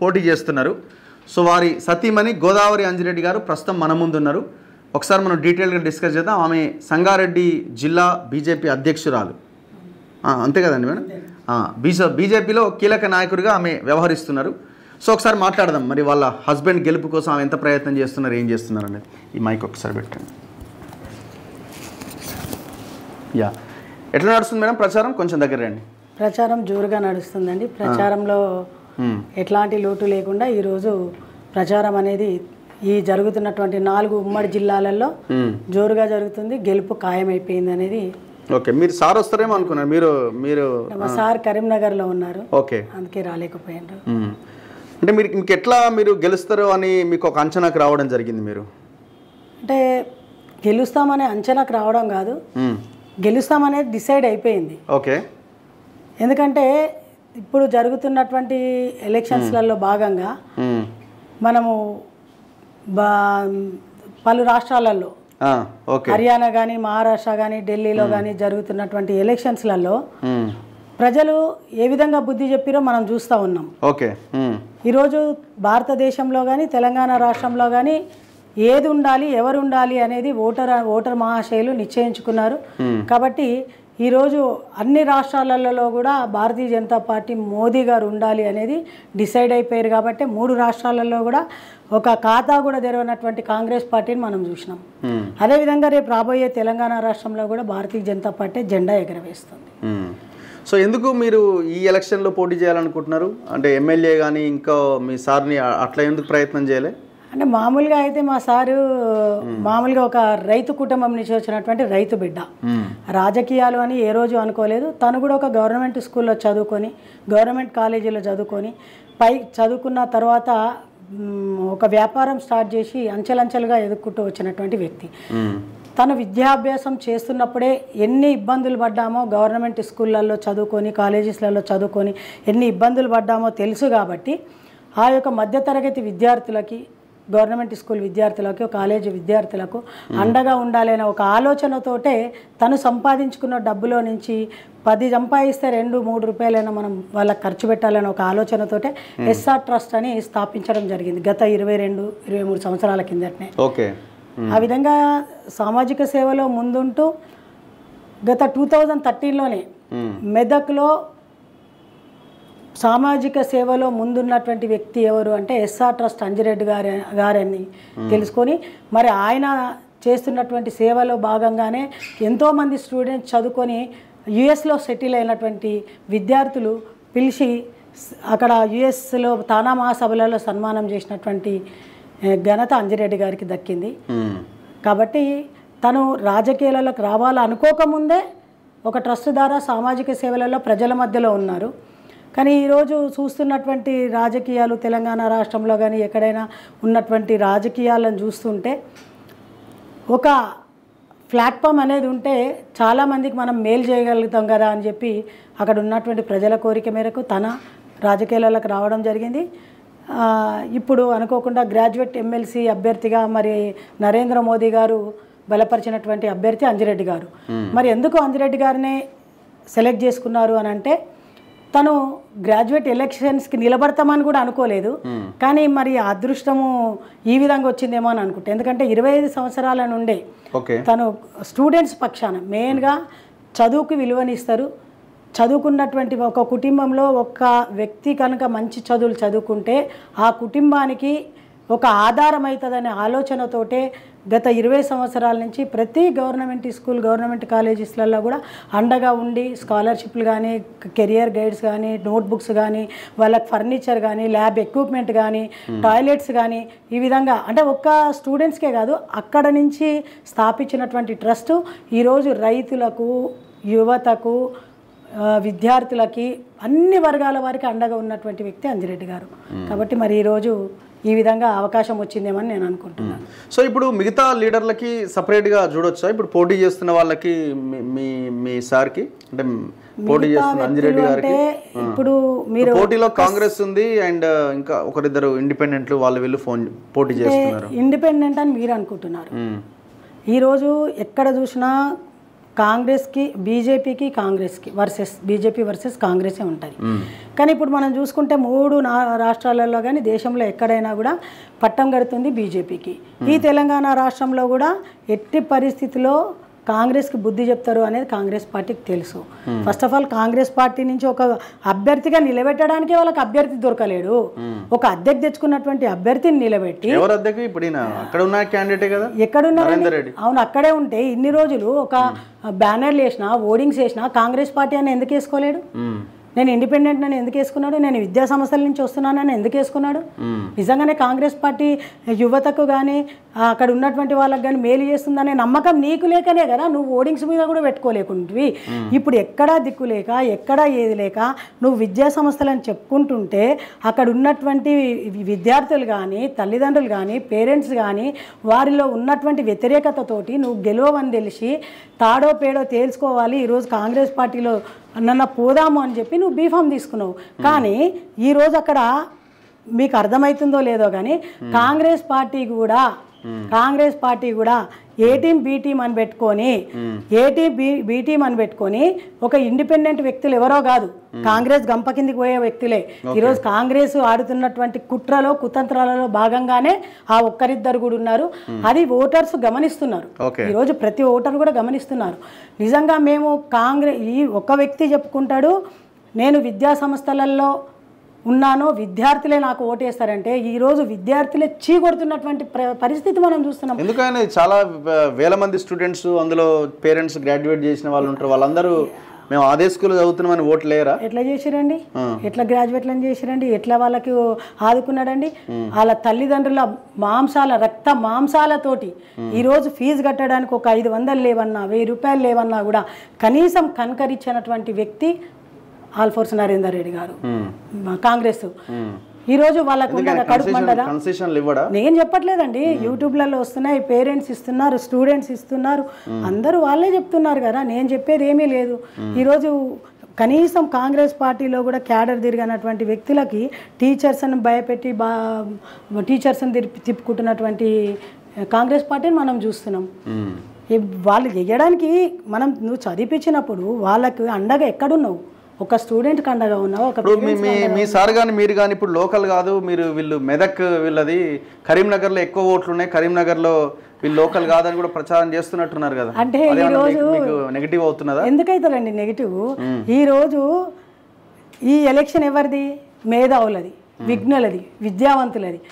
పోటీ చేస్తున్నారు. సో వారి సతీమణి గోదావరి అంజిరెడ్డి గారు ప్రస్తుతం మన ముందున్నారు. ఒకసారి మనం డీటెయిల్గా డిస్కస్ చేద్దాం. ఆమె సంగారెడ్డి జిల్లా బీజేపీ అధ్యక్షురాలు, అంతే కదండి మేడం? బీజేపీలో కీలక నాయకుడిగా ఆమె వ్యవహరిస్తున్నారు. సో ఒకసారి మాట్లాడదాం. మరి వాళ్ళ హస్బెండ్ గెలుపు కోసం ఆమె ఎంత ప్రయత్నం చేస్తున్నారు, ఏం చేస్తున్నారు అనేది. ఈ మైక్ ఒకసారి పెట్టండి. యా, ఎట్లా నడుస్తుంది మేడం ప్రచారం? కొంచెం దగ్గర రండి. ప్రచారం జోరుగా నడుస్తుందండి. ప్రచారంలో ఎట్లాంటి లోటు లేకుండా ఈరోజు ప్రచారం అనేది ఈ జరుగుతున్నటువంటి 4 ఉమ్మడి జిల్లాలలో జోరుగా జరుగుతుంది. గెలుపు ఖాయమైపోయింది అనేది. ఓకే, మీరు సార్ వస్తారేమో అనుకున్నారు. మీరు మా సార్ కరీంనగర్లో ఉన్నారు. ఓకే, అందుకే రాలేకపోయారు. అంటే మీకు ఎట్లా మీరు గెలుస్తారు అని మీకు ఒక అంచనాకు రావడం జరిగింది? మీరు అంటే గెలుస్తామనే అంచనాకు రావడం కాదు, గెలుస్తామనేది డిసైడ్ అయిపోయింది. ఓకే, ఎందుకంటే ఇప్పుడు జరుగుతున్నటువంటి ఎలక్షన్స్లలో భాగంగా మనము పలు రాష్ట్రాలలో హర్యానా కానీ మహారాష్ట్ర కానీ ఢిల్లీలో కానీ జరుగుతున్నటువంటి ఎలక్షన్స్లలో ప్రజలు ఏ విధంగా బుద్ధి చెప్పిరో మనం చూస్తూ ఉన్నాం. ఓకే, ఈరోజు భారతదేశంలో కానీ తెలంగాణ రాష్ట్రంలో కానీ ఏది ఉండాలి, ఎవరు ఉండాలి అనేది ఓటర్ మహాశయులు నిశ్చయించుకున్నారు. కాబట్టి ఈరోజు అన్ని రాష్ట్రాలలో కూడా భారతీయ జనతా పార్టీ మోదీ గారు ఉండాలి అనేది డిసైడ్ అయిపోయారు. కాబట్టి 3 రాష్ట్రాలలో కూడా ఒక ఖాతా కూడా తెరవనటువంటి కాంగ్రెస్ పార్టీని మనం చూసినాం. అదేవిధంగా రేపు రాబోయే తెలంగాణ రాష్ట్రంలో కూడా భారతీయ జనతా పార్టీ జెండా ఎగరవేస్తుంది. సో ఎందుకు మీరు ఈ ఎలక్షన్లో పోటీ చేయాలనుకుంటున్నారు? అంటే ఎమ్మెల్యే కానీ ఇంకా మీ సార్ని అట్లా ఎందుకు ప్రయత్నం చేయలే? అంటే మామూలుగా అయితే మా సారు మామూలుగా ఒక రైతు కుటుంబం నుంచి వచ్చినటువంటి రైతు బిడ్డ. రాజకీయాలు అని ఏ రోజు అనుకోలేదు. తను కూడా ఒక గవర్నమెంట్ స్కూల్లో చదువుకొని, గవర్నమెంట్ కాలేజీలో చదువుకొని, చదువుకున్న తర్వాత ఒక వ్యాపారం స్టార్ట్ చేసి అంచెలంచెలుగా ఎదుర్కొంటూ వచ్చినటువంటి వ్యక్తి. తను విద్యాభ్యాసం చేస్తున్నప్పుడే ఎన్ని ఇబ్బందులు పడ్డామో, గవర్నమెంట్ స్కూళ్ళల్లో చదువుకొని, కాలేజెస్లలో చదువుకొని ఎన్ని ఇబ్బందులు పడ్డామో తెలుసు. కాబట్టి ఆ యొక్క మధ్యతరగతి విద్యార్థులకి, గవర్నమెంట్ స్కూల్ విద్యార్థులకు, కాలేజీ విద్యార్థులకు అండగా ఉండాలనే ఒక ఆలోచనతోటే తను సంపాదించుకున్న డబ్బులో నుంచి 10 సంపాదిస్తే 2-3 రూపాయలైనా మనం వాళ్ళకి ఖర్చు పెట్టాలనే ఒక ఆలోచనతోటే ఎస్ఆర్ ట్రస్ట్ అని స్థాపించడం జరిగింది గత 22-23 సంవత్సరాల కిందటనే. ఓకే, ఆ విధంగా సామాజిక సేవలో ముందుంటూ గత 2013లోనే మెదక్లో సామాజిక సేవలో ముందున్నటువంటి వ్యక్తి ఎవరు అంటే ఎస్ఆర్ ట్రస్ట్ అంజిరెడ్డి గారని తెలుసుకొని, మరి ఆయన చేస్తున్నటువంటి సేవలో భాగంగానే ఎంతోమంది స్టూడెంట్స్ చదువుకొని యుఎస్లో సెటిల్ అయినటువంటి విద్యార్థులు పిలిచి అక్కడ యుఎస్లో తానా మహాసభలలో సన్మానం చేసినటువంటి ఘనత అంజిరెడ్డి గారికి దక్కింది. కాబట్టి తను రాజకీయాలకు రావాలనుకోకముందే ఒక ట్రస్ట్ ద్వారా సామాజిక సేవలలో ప్రజల మధ్యలో ఉన్నారు. కానీ ఈరోజు చూస్తున్నటువంటి రాజకీయాలు తెలంగాణ రాష్ట్రంలో కానీ ఎక్కడైనా ఉన్నటువంటి రాజకీయాలను చూస్తుంటే ఒక ప్లాట్ఫామ్ అనేది ఉంటే చాలామందికి మనం మేలు చేయగలుగుతాం కదా అని చెప్పి అక్కడ ఉన్నటువంటి ప్రజల కోరిక మేరకు తన రాజకీయాలకు రావడం జరిగింది. ఇప్పుడు అనుకోకుండా గ్రాడ్యుయేట్ ఎమ్మెల్సీ అభ్యర్థిగా మరి నరేంద్ర మోదీ గారు బలపరిచినటువంటి అభ్యర్థి అంజిరెడ్డి గారు. మరి ఎందుకు అంజిరెడ్డి గారినే సెలెక్ట్ చేసుకున్నారు అని అంటే, తను గ్రాడ్యుయేట్ ఎలక్షన్స్కి నిలబడతామని కూడా అనుకోలేదు. కానీ మరి అదృష్టము ఈ విధంగా వచ్చిందేమో అని అనుకుంటే, ఎందుకంటే 25 సంవత్సరాల నుండే తను స్టూడెంట్స్ పక్షాన మెయిన్గా చదువుకు విలువనిస్తారు. చదువుకున్నటువంటి ఒక కుటుంబంలో ఒక వ్యక్తి కనుక మంచి చదువులు చదువుకుంటే ఆ కుటుంబానికి ఒక ఆధారం అవుతుందనే ఆలోచనతోటే గత 20 సంవత్సరాల నుంచి ప్రతి గవర్నమెంట్ స్కూల్, గవర్నమెంట్ కాలేజెస్లలో కూడా అండగా ఉండి స్కాలర్షిప్లు కానీ, కెరియర్ గైడ్స్ కానీ, నోట్బుక్స్ కానీ, వాళ్ళకి ఫర్నిచర్ కానీ, ల్యాబ్ ఎక్విప్మెంట్ కానీ, టాయిలెట్స్ కానీ, ఈ విధంగా అంటే ఒక్క స్టూడెంట్స్కే కాదు అక్కడ నుంచి స్థాపించినటువంటి ట్రస్ట్ ఈరోజు రైతులకు, యువతకు, విద్యార్థులకి అన్ని వర్గాల వారికి అండగా ఉన్నటువంటి వ్యక్తి అంజిరెడ్డి గారు. కాబట్టి మరి ఈరోజు ఈ విధంగా అవకాశం వచ్చిందేమని నేను అనుకుంటున్నాను. సో ఇప్పుడు మిగతా లీడర్లకి సపరేట్గా చూడొచ్చా? ఇప్పుడు పోటీ చేస్తున్న వాళ్ళకి మీ సార్కి అంటే పోటీ చేస్తున్న అంజిరెడ్డి గారికి ఇప్పుడు మీరు పోటీలో కాంగ్రెస్ ఉంది అండ్ ఇంకా ఒకరిద్దరు ఇండిపెండెంట్లు వాళ్ళు వీళ్ళు పోటీ చేస్తున్నారు. ఇండిపెండెంట్ అని మీరు అనుకుంటున్నారు. ఈరోజు ఎక్కడ చూసినా కాంగ్రెస్కి బీజేపీకి కాంగ్రెస్కి బీజేపీ వర్సెస్ కాంగ్రెసే ఉంటుంది. కానీ ఇప్పుడు మనం చూసుకుంటే 3 రాష్ట్రాలలో కానీ దేశంలో ఎక్కడైనా కూడా పట్టం కడుతుంది బీజేపీకి. ఈ తెలంగాణ రాష్ట్రంలో కూడా ఎట్టి పరిస్థితిలో కాంగ్రెస్కి బుద్ధి చెప్తారు అనేది కాంగ్రెస్ పార్టీకి తెలుసు. First of all Congress party నుంచి ఒక అభ్యర్థిగా నిలబెట్టడానికి వాళ్ళకి అభ్యర్థి దొరకలేడు. ఒక అద్దెకు తెచ్చుకున్నటువంటి అభ్యర్థిని నిలబెట్టి ఎక్కడున్నారు? అవును, అక్కడే ఉంటే ఇన్ని రోజులు ఒక బ్యానర్లు వేసినా ఓడింగ్స్ వేసినా కాంగ్రెస్ పార్టీ అని ఎందుకు వేసుకోలేడు? నేను ఇండిపెండెంట్ అని ఎందుకు వేసుకున్నాడు? నేను విద్యా సంస్థల నుంచి వస్తున్నానని ఎందుకు వేసుకున్నాడు? నిజంగానే కాంగ్రెస్ పార్టీ యువతకు కానీ అక్కడ ఉన్నటువంటి వాళ్ళకి కానీ మేలు చేస్తుందనే నమ్మకం నీకు లేకనే కదా నువ్వు ఓడింగ్స్ మీద కూడా పెట్టుకోలేకుంటువి. ఇప్పుడు ఎక్కడా దిక్కు లేక ఎక్కడా ఏది లేక నువ్వు విద్యా సంస్థలని చెప్పుకుంటుంటే అక్కడ ఉన్నటువంటి విద్యార్థులు కానీ తల్లిదండ్రులు కానీ పేరెంట్స్ కానీ వారిలో ఉన్నటువంటి వ్యతిరేకతతోటి నువ్వు గెలవని తెలిసి తాడో పేడో తేల్చుకోవాలి ఈరోజు కాంగ్రెస్ పార్టీలో నన్ను పోదాము అని చెప్పి నువ్వు బీఫామ్ తీసుకున్నావు. కానీ ఈరోజు అక్కడ మీకు అర్థమవుతుందో లేదో కానీ కాంగ్రెస్ పార్టీ కూడా ఏ టీం బి టీం అని పెట్టుకొని బి టీం అని పెట్టుకొని ఒక ఇండిపెండెంట్ వ్యక్తులు ఎవరో కాదు, కాంగ్రెస్ గంప కిందికి పోయే వ్యక్తులే. ఈరోజు కాంగ్రెస్ ఆడుతున్నటువంటి కుట్రలో కుతంత్రాలలో భాగంగానే ఆ ఒక్కరిద్దరు కూడా ఉన్నారు. అది ఓటర్స్ గమనిస్తున్నారు. ఈరోజు ప్రతి ఓటర్ కూడా గమనిస్తున్నారు. నిజంగా మేము ఈ ఒక వ్యక్తి చెప్పుకుంటాడు నేను విద్యా సంస్థలలో ఉన్నాను, విద్యార్థులే నాకు ఓటేస్తారంటే ఈరోజు విద్యార్థులే చీకొడుతున్నటువంటి పరిస్థితి మనం చూస్తున్నాం. ఎందుకని చాలా వేల మంది స్టూడెంట్స్ అందులో పేరెంట్స్ గ్రాడ్యుయేట్ చేసిన వాళ్ళు ఉంటారు, వాళ్ళందరూ మేము అదే స్కూల్లో చదువుతున్నామని ఓట్లు లేరా? ఎట్లా చేసిరండి? ఎట్లా గ్రాడ్యుయేట్లను చేసిరండి? ఎట్లా వాళ్ళకి ఆదుకున్నాడండి? వాళ్ళ తల్లిదండ్రుల రక్త మాంసాలతోటి ఈరోజు ఫీజు కట్టడానికి ఒక 500 లేవన్నా 1000 రూపాయలు లేవన్నా కూడా కనీసం కనకరించినటువంటి వ్యక్తి ఆల్ఫోర్స్ నరేందర్ రెడ్డి గారు కాంగ్రెస్. ఈరోజు వాళ్ళకు కడుపు మండదా? నేను చెప్పట్లేదండి, యూట్యూబ్లలో వస్తున్నాయి, పేరెంట్స్ ఇస్తున్నారు, స్టూడెంట్స్ ఇస్తున్నారు, అందరూ వాళ్ళే చెప్తున్నారు కదా, నేను చెప్పేది ఏమీ లేదు. ఈరోజు కనీసం కాంగ్రెస్ పార్టీలో కూడా క్యాడర్ తిరిగినటువంటి వ్యక్తులకి టీచర్స్ని భయపెట్టి టీచర్స్ని తిప్పుకుంటున్నటువంటి కాంగ్రెస్ పార్టీని మనం చూస్తున్నాం. వాళ్ళు వేయడానికి నువ్వు చదివించినప్పుడు వాళ్ళకి అండగా ఎక్కడున్నావు? ఒక స్టూడెంట్కి అండగా ఉన్నావు. ఒక మీ సార్ కానీ మీరు కానీ ఇప్పుడు లోకల్ కాదు, వీళ్ళు మెదక్ వీళ్ళది కరీంనగర్లో ఎక్కువ ఓట్లు ఉన్నాయి, కరీంనగర్లో వీళ్ళు లోకల్ కాదని కూడా ప్రచారం చేస్తున్నట్టున్నారు కదా. అంటే ఈరోజు నెగిటివ్ అవుతున్నదా? ఎందుకైతుందండి నెగిటివ్? ఈరోజు ఈ ఎలక్షన్ ఎవరిది? మేధావులది, విఘ్నులది, విద్యావంతులది.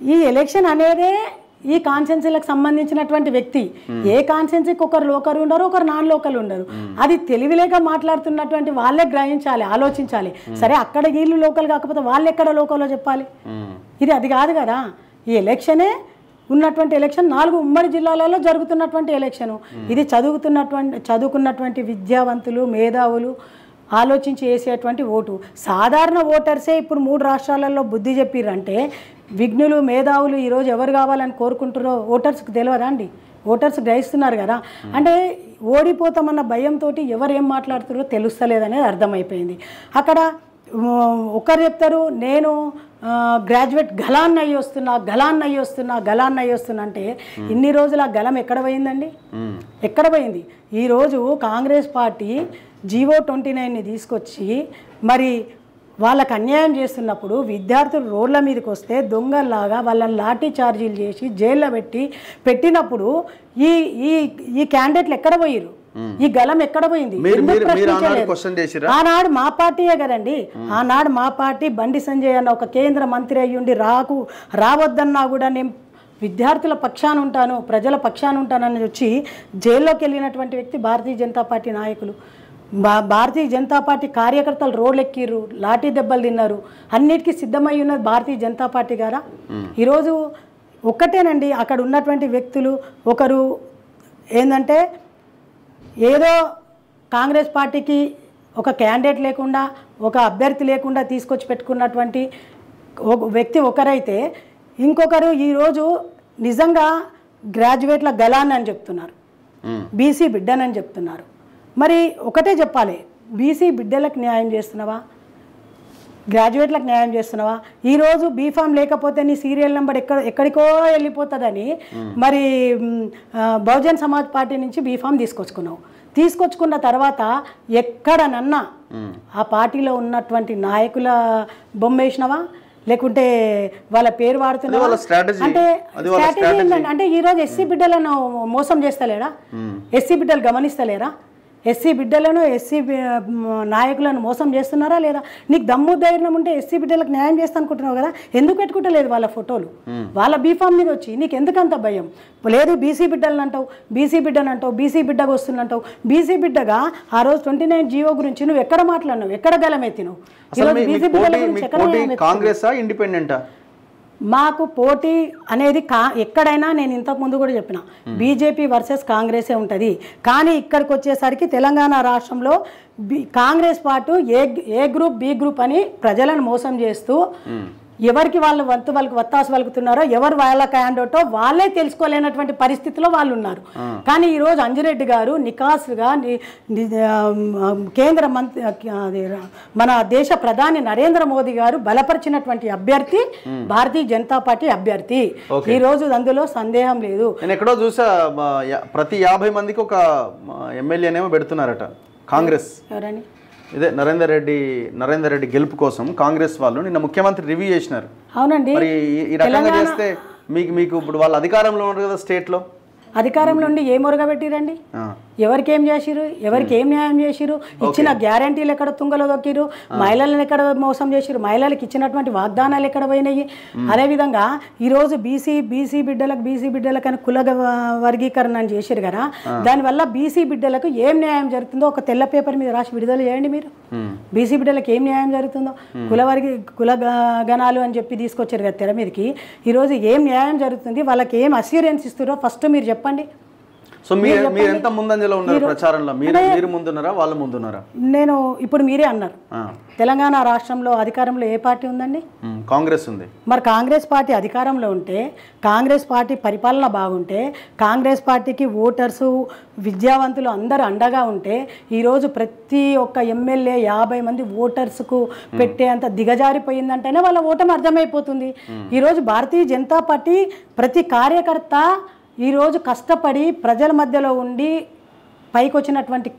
ఈ ఎలక్షన్ అనేదే ఈ కాన్స్టిట్యున్సీలకు సంబంధించినటువంటి వ్యక్తి. ఏ కాన్స్టిట్యున్సీకి ఒకరు లోకల్ ఉండరు, ఒకరు నాన్ లోకల్ ఉండరు. అది తెలివిలేక మాట్లాడుతున్నటువంటి వాళ్ళే గ్రహించాలి, ఆలోచించాలి. సరే అక్కడ వీళ్ళు లోకల్ కాకపోతే వాళ్ళు ఎక్కడ లోకల్లో చెప్పాలి? అది కాదు కదా. ఈ ఎలక్షనే ఉన్నటువంటి ఎలక్షన్ 4 ఉమ్మడి జిల్లాలలో జరుగుతున్నటువంటి ఎలక్షను. ఇది చదువుకున్నటువంటి విద్యావంతులు మేధావులు ఆలోచించి వేసేటువంటి ఓటు. సాధారణ ఓటర్సే ఇప్పుడు 3 రాష్ట్రాలలో బుద్ధి చెప్పిర్రంటే విఘ్నులు మేధావులు ఈరోజు ఎవరు కావాలని కోరుకుంటారో ఓటర్స్కి తెలియదా అండి? ఓటర్స్ గ్రహిస్తున్నారు కదా. అంటే ఓడిపోతామన్న భయంతో ఎవరు ఏం మాట్లాడుతారో తెలుస్తలేదనేది అర్థమైపోయింది. అక్కడ ఒకరు చెప్తారు నేను గ్రాడ్యుయేట్ గలాన్ అయ్యి వస్తున్నా అంటే ఇన్ని రోజులు ఆ గలం ఎక్కడ పోయిందండి? ఎక్కడ పోయింది? ఈరోజు కాంగ్రెస్ పార్టీ జీవో 29ని తీసుకొచ్చి మరి వాళ్ళకు అన్యాయం చేస్తున్నప్పుడు విద్యార్థులు రోడ్ల మీదకి వస్తే దొంగల్లాగా వాళ్ళని లాఠీ చార్జీలు చేసి జైల్లో పెట్టినప్పుడు ఈ క్యాండిడేట్లు ఎక్కడ పోయిరు? ఈ గలం ఎక్కడ పోయింది? ఆనాడు మా పార్టీయే కదండి. ఆనాడు మా పార్టీ బండి సంజయ్ అన్న ఒక కేంద్ర మంత్రి అయ్యుండి రావద్దన్నా కూడా నేను విద్యార్థుల పక్షాన ఉంటాను, ప్రజల పక్షాన ఉంటానని వచ్చి జైల్లోకి వెళ్ళినటువంటి వ్యక్తి భారతీయ జనతా పార్టీ నాయకులు. భారతీయ జనతా పార్టీ కార్యకర్తలు రోడ్లు ఎక్కిర్రు, లాఠీ దెబ్బలు తిన్నారు. అన్నిటికీ సిద్ధమై ఉన్నది భారతీయ జనతా పార్టీ గారా? ఈరోజు ఒక్కటేనండి, అక్కడ ఉన్నటువంటి వ్యక్తులు ఒకరు ఏంటంటే ఏదో కాంగ్రెస్ పార్టీకి ఒక క్యాండిడేట్ లేకుండా ఒక అభ్యర్థి లేకుండా తీసుకొచ్చి పెట్టుకున్నటువంటి వ్యక్తి ఒకరైతే, ఇంకొకరు ఈరోజు నిజంగా గ్రాడ్యుయేట్ల గలాన్ అని చెప్తున్నారు, బీసీ బిడ్డనని చెప్తున్నారు. మరి ఒకటే చెప్పాలి, బీసీ బిడ్డలకు న్యాయం చేస్తున్నావా? గ్రాడ్యుయేట్లకు న్యాయం చేస్తున్నావా? ఈరోజు బీఫామ్ లేకపోతే నీ సీరియల్ నెంబర్ ఎక్కడికో వెళ్ళిపోతుందని మరి బహుజన్ సమాజ్ పార్టీ నుంచి బీఫామ్ తీసుకొచ్చుకున్నావు. తీసుకొచ్చుకున్న తర్వాత ఎక్కడనన్నా ఆ పార్టీలో ఉన్నటువంటి నాయకుల బొమ్మ వేసినవా, లేకుంటే వాళ్ళ పేరు వాడుతున్నావా? అంటే స్ట్రాటజీ ఏంటంటే, అంటే ఈరోజు ఎస్సీ బిడ్డలను మోసం చేస్తలేరా? ఎస్సీ బిడ్డలు గమనిస్తలేరా? ఎస్సీ బిడ్డలను ఎస్సీ నాయకులను మోసం చేస్తున్నారా లేదా? నీకు దమ్ము ధైర్యం ఉంటే ఎస్సీ బిడ్డలకు న్యాయం చేస్తా అనుకుంటున్నావు కదా, ఎందుకు పెట్టుకుంటలేదు వాళ్ళ ఫోటోలు? వాళ్ళ బీఫామ్ మీద వచ్చి నీకు ఎందుకంత భయం లేదు? బీసీ బిడ్డలను అంటావు, బీసీ బిడ్డను అంటావు, బీసీ బిడ్డగా వస్తుందంటావు. బీసీ బిడ్డగా ఆ రోజు 29 జీవో గురించి నువ్వు ఎక్కడ మాట్లాడినావు, ఎక్కడ గలమెత్తినావు? బీసీ బిడ్డల గురించి ఎక్కడ? కాంగ్రెసా ఇండిపెండెంటా? మాకు పోటీ అనేది ఎక్కడైనా నేను ఇంతకు ముందు కూడా చెప్పిన, బీజేపీ వర్సెస్ కాంగ్రెసే ఉంటుంది. కానీ ఇక్కడికి వచ్చేసరికి తెలంగాణ రాష్ట్రంలో కాంగ్రెస్ పార్టీ ఏ గ్రూప్ బి గ్రూప్ అని ప్రజలను మోసం చేస్తూ ఎవరికి వాళ్ళు వాళ్ళకి వత్తాసు పలుకుతున్నారో, ఎవరు వాళ్ళ క్యాండిడేటో వాళ్ళే తెలుసుకోలేనటువంటి పరిస్థితిలో వాళ్ళు ఉన్నారు. కానీ ఈరోజు అంజిరెడ్డి గారు నికాసుగా కేంద్ర మంత్రి, మన దేశ ప్రధాని నరేంద్ర మోదీ గారు బలపరిచినటువంటి అభ్యర్థి భారతీయ జనతా పార్టీ అభ్యర్థి. ఈ రోజు అందులో సందేహం లేదు. నేను ఎక్కడో చూసా, ప్రతి 50 మందికి ఒక ఎమ్మెల్యేనేమో పెడుతున్నారట కాంగ్రెస్. ఎవరని? ఇదే నరేందర్ రెడ్డి గెలుపు కోసం కాంగ్రెస్ వాళ్ళు నిన్న ముఖ్యమంత్రి రివ్యూ చేసినారు. అవునండి. మరి ఈ రకంగా చేస్తే మీకు ఇప్పుడు వాళ్ళు అధికారంలో ఉన్నారు కదా, స్టేట్లో అధికారంలో ఉండి ఏ మురుగ పెట్టిరండి? ఎవరికి ఏం చేసిరు? ఎవరికి ఏం న్యాయం చేసిరు? ఇచ్చిన గ్యారంటీలు ఎక్కడ తుంగలో దొక్కిరు? మహిళలను ఎక్కడ మోసం చేసిరు? మహిళలకు ఇచ్చినటువంటి వాగ్దానాలు ఎక్కడ పోయినాయి? అదేవిధంగా ఈరోజు బీసీ బిడ్డలకు అని కుల వర్గీకరణ అని చేసిరు కదా, దానివల్ల బీసీ బిడ్డలకు ఏం న్యాయం జరుగుతుందో ఒక తెల్ల పేపర్ మీద రాసి విడుదల చేయండి మీరు. బీసీ బిడ్డలకు ఏం న్యాయం జరుగుతుందో, కుల గణాలు అని చెప్పి తీసుకొచ్చారు కదా తెర మీదకి. ఈరోజు ఏం న్యాయం జరుగుతుంది, వాళ్ళకి ఏం అస్యూరెన్స్ ఇస్తారో ఫస్ట్ మీరు చెప్పండి. సో మీరు ఎంత ముందంజలో ఉన్నారు ప్రచారంలో? మీరు ముందున్నారా, వాళ్ళు ముందున్నారా? నేను ఇప్పుడు మీరే అన్నారు, తెలంగాణ రాష్ట్రంలో అధికారంలో ఏ పార్టీ ఉందండి? కాంగ్రెస్ ఉంది. మరి కాంగ్రెస్ పార్టీ అధికారంలో ఉంటే, కాంగ్రెస్ పార్టీ పరిపాలన బాగుంటే, కాంగ్రెస్ పార్టీకి ఓటర్సు విద్యావంతులు అందరూ అండగా ఉంటే, ఈరోజు ప్రతి ఒక్క ఎమ్మెల్యే 50 మంది ఓటర్స్కు పెట్టేంత దిగజారిపోయిందంటేనే వాళ్ళ ఓటమి అర్థమైపోతుంది. ఈరోజు భారతీయ జనతా పార్టీ ప్రతి కార్యకర్త ఈరోజు కష్టపడి ప్రజల మధ్యలో ఉండి పైకి వచ్చినటువంటి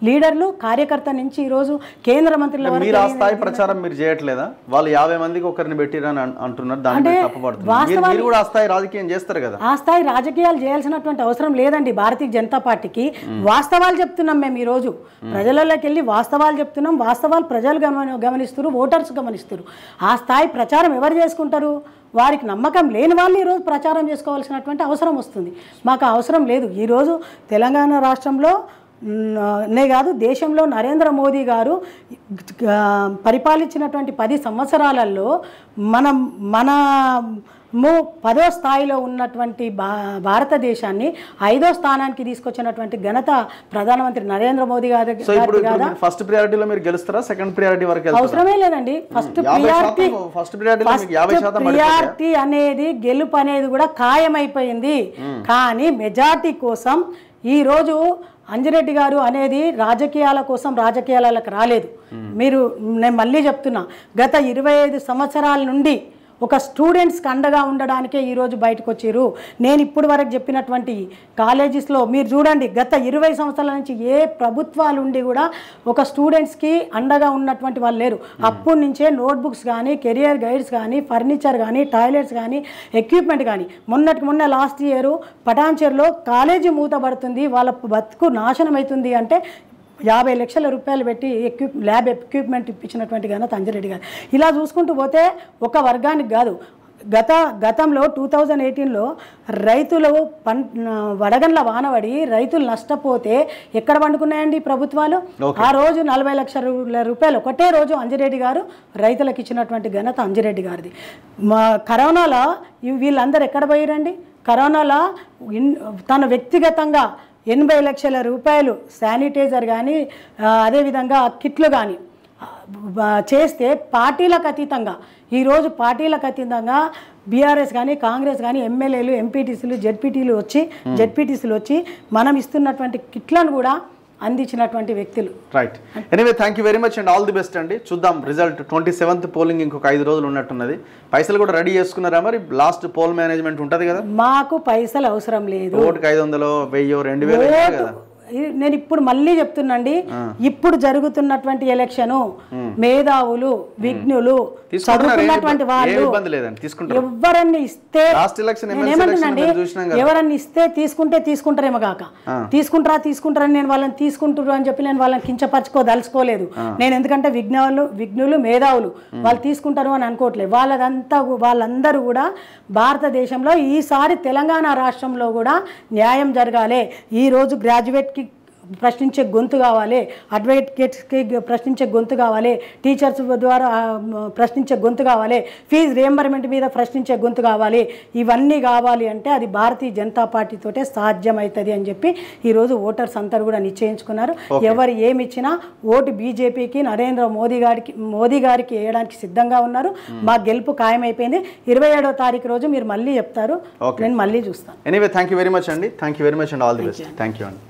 లీడర్లు, కార్యకర్త నుంచి ఈరోజు కేంద్ర మంత్రుల వరకు. మీరు ఆ స్థాయి ప్రచారం మీరు చేయట్లేదా? వాళ్ళు 50 మందికి ఒకరిని పెట్టిరని అంటున్నారు, దాన్ని తప్పుపడుతున్నారు. మీరు కూడా ఆ స్థాయి రాజకీయం చేస్తారు కదా? ఆ స్థాయి రాజకీయాలు చేయాల్సినటువంటి అవసరం లేదండి భారతీయ జనతా పార్టీకి. వాస్తవాలు చెప్తున్నాం మేము. ఈరోజు ప్రజలలోకి వెళ్ళి వాస్తవాలు చెప్తున్నాం. వాస్తవాలు ప్రజలు గమనిస్తారు, ఓటర్స్ గమనిస్తారు. ఆ స్థాయి ప్రచారం ఎవరు చేసుకుంటారు? వారికి నమ్మకం లేని వాళ్ళు ఈరోజు ప్రచారం చేసుకోవాల్సినటువంటి అవసరం వస్తుంది. మాకు అవసరం లేదు. ఈరోజు తెలంగాణ రాష్ట్రంలో నే కాదు, దేశంలో నరేంద్ర మోదీ గారు పరిపాలించినటువంటి 10 సంవత్సరాలలో మనము 10వ స్థాయిలో ఉన్నటువంటి భారతదేశాన్ని 5వ స్థానానికి తీసుకొచ్చినటువంటి ఘనత ప్రధానమంత్రి నరేంద్ర మోదీ గారి. ఫస్ట్ ప్రియారిటీలో మీరు గెలుస్తారా? సెకండ్ ప్రియారిటీ వరకు అవసరమే లేదండి. ఫస్ట్ ప్రియారిటీ అనేది, గెలుపు అనేది కూడా ఖాయమైపోయింది. కానీ మెజార్టీ కోసం ఈరోజు అంజిరెడ్డి గారు అనేది రాజకీయాల కోసం రాజకీయాలకు రాలేదు. నేను మళ్ళీ చెప్తున్నా, గత 25 సంవత్సరాల నుండి ఒక స్టూడెంట్స్కి అండగా ఉండడానికే ఈరోజు బయటకు వచ్చారు. నేను ఇప్పుడు వరకు చెప్పినటువంటి కాలేజెస్లో మీరు చూడండి, గత 20 సంవత్సరాల నుంచి ఏ ప్రభుత్వాలు ఉండి కూడా ఒక స్టూడెంట్స్కి అండగా ఉన్నటువంటి వాళ్ళు లేరు. అప్పటి నుంచే నోట్బుక్స్ కానీ, కెరియర్ గైడ్స్ కానీ, ఫర్నిచర్ కానీ, టాయిలెట్స్ కానీ, ఎక్విప్మెంట్ కానీ. మొన్న లాస్ట్ ఇయర్ పటాన్చేరులో కాలేజీ మూతబడుతుంది, వాళ్ళ బతుకు నాశనం అవుతుంది అంటే 50 లక్షల రూపాయలు పెట్టి ల్యాబ్ ఎక్విప్మెంట్ ఇప్పించినటువంటి ఘనత అంజిరెడ్డి గారు. ఇలా చూసుకుంటూ పోతే ఒక వర్గానికి కాదు, గతంలో 2018లో రైతులు వడగండ్ల వానబడి రైతులు నష్టపోతే ఎక్కడ పండుకున్నాయండి ప్రభుత్వాలు? ఆ రోజు 40 లక్షల రూపాయలు ఒకటే రోజు అంజిరెడ్డి గారు రైతులకు ఇచ్చినటువంటి ఘనత అంజిరెడ్డి గారిది. కరోనాలో వీళ్ళందరూ ఎక్కడ పోయారండి? కరోనాలో తన వ్యక్తిగతంగా 80 లక్షల రూపాయలు శానిటైజర్ కానీ, అదేవిధంగా కిట్లు కానీ చేస్తే పార్టీలకు అతీతంగా, ఈరోజు పార్టీలకు అతీతంగా బీఆర్ఎస్ కానీ, కాంగ్రెస్ కానీ, ఎమ్మెల్యేలు, ఎంపీటీసీలు, జెడ్పీటీసీలు వచ్చి మనం ఇస్తున్నటువంటి కిట్లను కూడా అందించినటువంటి వ్యక్తులు. Right. Anyway, thank you very much and all the best అండి. చూద్దాం రిజల్ట్. 27th పోలింగ్ ఇంకొక 5 రోజులు ఉన్నట్టున్నది. పైసలు కూడా రెడీ చేసుకున్నారా? మరి లాస్ట్ పోల్ మేనేజ్మెంట్ ఉంటుంది కదా. మాకు పైసలు అవసరం లేదు. ఓటుకి 500, 1000, 2000 కదా. నేను ఇప్పుడు మళ్ళీ చెప్తున్నాండి, ఇప్పుడు జరుగుతున్నటువంటి ఎలక్షను మేధావులు విఘ్నులు చదువుకున్నటువంటి వాళ్ళు ఎవరన్నా ఇస్తే నేనేమంటున్నాండి, ఎవరన్నా ఇస్తే తీసుకుంటారేమో కాక తీసుకుంటారని నేను వాళ్ళని తీసుకుంటారు అని చెప్పి నేను వాళ్ళని కించపరచుకోదలుచుకోలేదు నేను. ఎందుకంటే విఘ్నులు మేధావులు వాళ్ళు తీసుకుంటారు అని అనుకోవట్లేదు. వాళ్ళందరూ కూడా భారతదేశంలో ఈసారి తెలంగాణ రాష్ట్రంలో కూడా న్యాయం జరగాలి. ఈరోజు గ్రాడ్యుయేట్కి ప్రశ్నించే గొంతు కావాలి, అడ్వకేట్స్కి ప్రశ్నించే గొంతు కావాలి, టీచర్స్ ద్వారా ప్రశ్నించే గొంతు కావాలి, ఫీజు రియంబర్మెంట్ మీద ప్రశ్నించే గొంతు కావాలి. ఇవన్నీ కావాలి అంటే అది భారతీయ జనతా పార్టీతోటే సాధ్యమవుతుంది అని చెప్పి ఈరోజు ఓటర్స్ అందరూ కూడా నిశ్చయించుకున్నారు. ఎవరు ఏమి ఇచ్చినా ఓటు బీజేపీకి నరేంద్ర మోదీ గారికి వేయడానికి సిద్ధంగా ఉన్నారు. మా గెలుపు ఖాయమైపోయింది. 27వ తారీఖు రోజు మీరు మళ్ళీ చెప్తారు, నేను మళ్ళీ చూస్తాను. Anyway thank you very much అండి. Thank you very much and all the best. Thank you అండి.